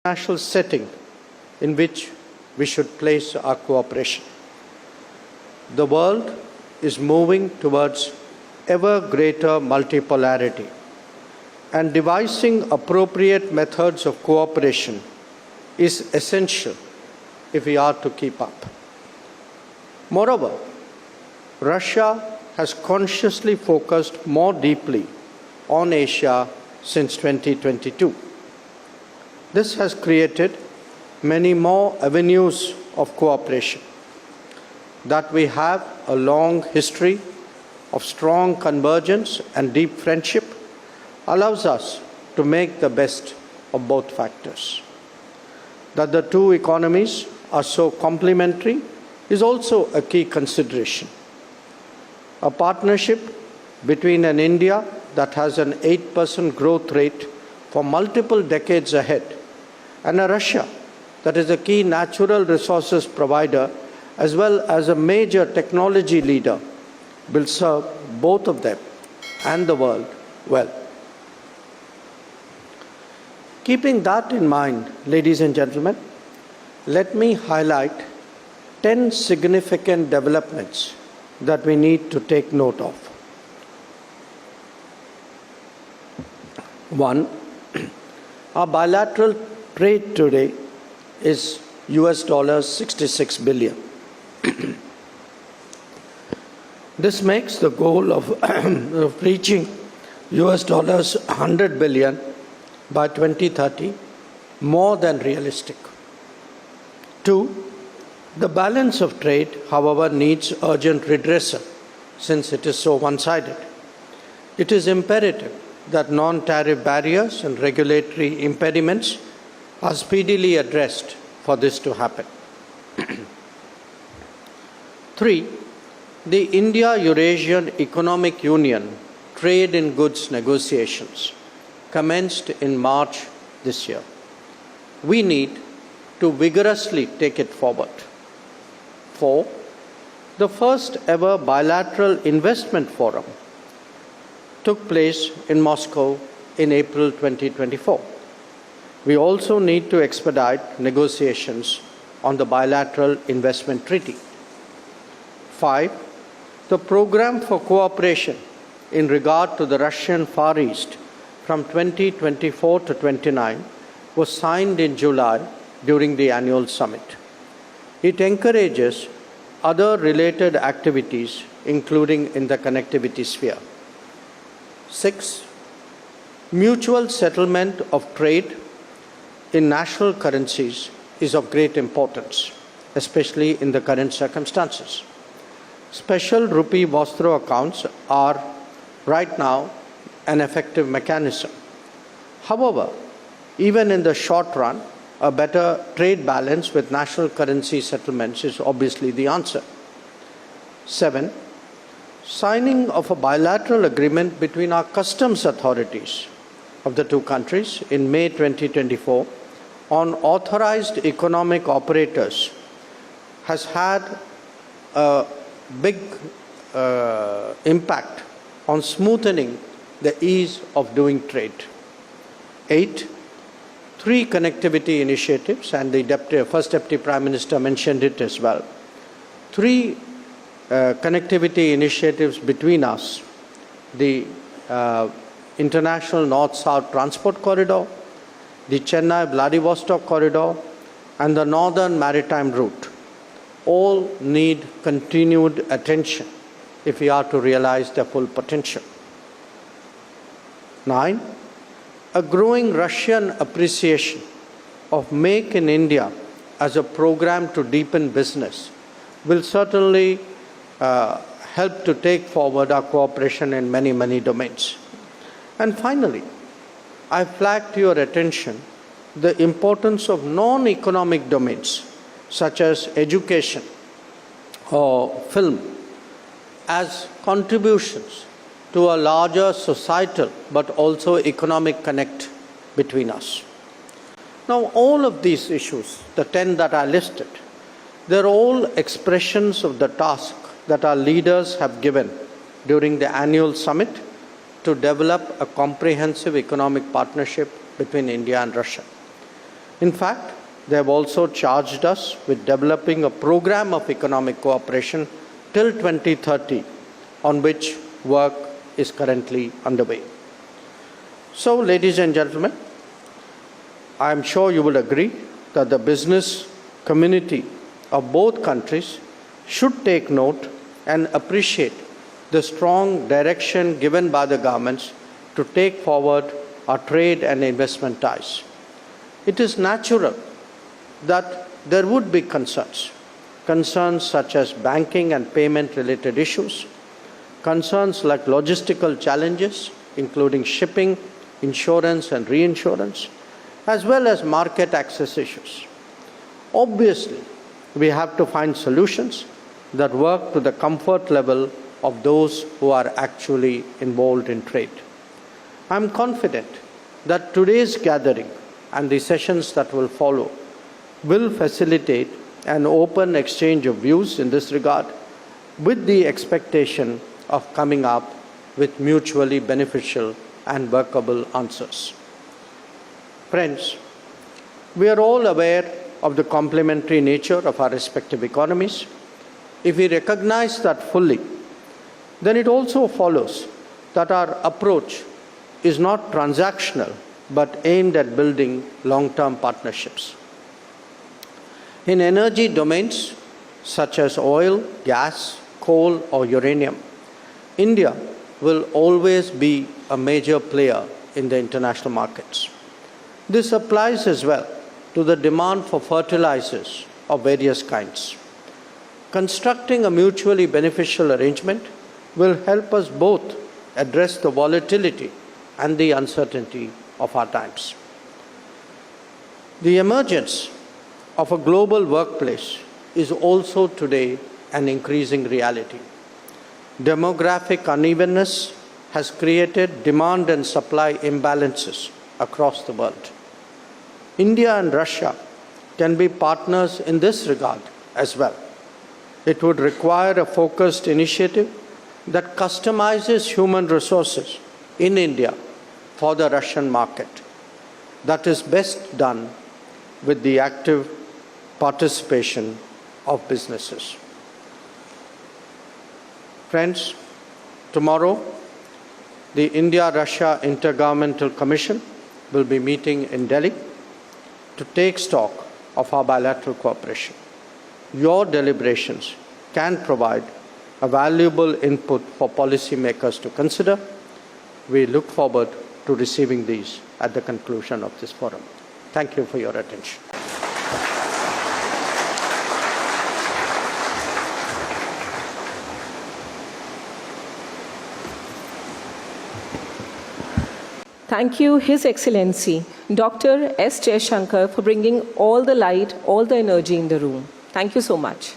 international setting in which we should place our cooperation. The world is moving towards ever greater multipolarity, and devising appropriate methods of cooperation is essential if we are to keep up. Moreover, Russia has consciously focused more deeply on Asia since 2022. This has created many more avenues of cooperation. That we have a long history of strong convergence and deep friendship allows us to make the best of both factors. That the two economies are so complementary is also a key consideration. A partnership between an India that has an 8% growth rate for multiple decades ahead and a Russia that is a key natural resources provider as well as a major technology leader will serve both of them and the world well. Keeping that in mind, ladies and gentlemen, let me highlight 10 significant developments that we need to take note of. 1. Our bilateral trade today is $66 billion. This makes the goal of reaching $100 billion by 2030 more than realistic. 2. The balance of trade, however, needs urgent redressal since it is so one-sided. It is imperative that non-tariff barriers and regulatory impediments are speedily addressed for this to happen. 3. The India-Eurasian Economic Union trade in goods negotiations commenced in March this year. We need to vigorously take it forward. 4. The first ever bilateral investment forum took place in Moscow in April 2024. We also need to expedite negotiations on the bilateral investment treaty. 5. The program for cooperation in regard to the Russian Far East from 2024 to 29 was signed in July during the annual summit. It encourages other related activities, including in the connectivity sphere. 6. Mutual settlement of trade in national currencies is of great importance, especially in the current circumstances. Special rupee Vostro accounts are right now an effective mechanism. However, even in the short run, a better trade balance with national currency settlements is obviously the answer. 7. Signing of a bilateral agreement between our customs authorities of the two countries in May 2024 on authorized economic operators has had a big impact on smoothening the ease of doing trade. 8. 3 connectivity initiatives, and the First Deputy Prime Minister mentioned it as well. 3 connectivity initiatives between us, the International North-South Transport Corridor, the Chennai-Vladivostok Corridor, and the Northern Maritime Route, all need continued attention if we are to realize their full potential. 9. A growing Russian appreciation of Make in India as a program to deepen business will certainly help to take forward our cooperation in many, many domains. And finally, I flag to your attention the importance of non-economic domains such as education or film as contributions to a larger societal but also economic connect between us. Now, all of these issues, the 10 that I listed, they're all expressions of the task that our leaders have given during the annual summit to develop a comprehensive economic partnership between India and Russia. In fact, they have also charged us with developing a program of economic cooperation till 2030, on which work is currently underway. So, ladies and gentlemen, I am sure you will agree that the business community of both countries should take note and appreciate the strong direction given by the governments to take forward our trade and investment ties. It is natural that there would be concerns such as banking and payment related issues, concerns like logistical challenges, including shipping, insurance and reinsurance, as well as market access issues. Obviously, we have to find solutions that work to the comfort level of those who are actually involved in trade. I am confident that today's gathering and the sessions that will follow will facilitate an open exchange of views in this regard, with the expectation of coming up with mutually beneficial and workable answers. Friends, we are all aware of the complementary nature of our respective economies. If we recognize that fully, then it also follows that our approach is not transactional but aimed at building long-term partnerships. In energy domains such as oil, gas, coal or uranium, India will always be a major player in the international markets. This applies as well to the demand for fertilizers of various kinds. Constructing a mutually beneficial arrangement will help us both address the volatility and the uncertainty of our times. The emergence of a global workplace is also today an increasing reality. Demographic unevenness has created demand and supply imbalances across the world. India and Russia can be partners in this regard as well. It would require a focused initiative that customizes human resources in India for the Russian market. That is best done with the active participation of businesses. Friends, tomorrow the India-Russia Intergovernmental Commission will be meeting in Delhi to take stock of our bilateral cooperation. Your deliberations can provide a valuable input for policymakers to consider. We look forward to receiving these at the conclusion of this forum. Thank you for your attention. Thank you, His Excellency, Dr. S. Jaishankar, for bringing all the light, all the energy in the room. Thank you so much.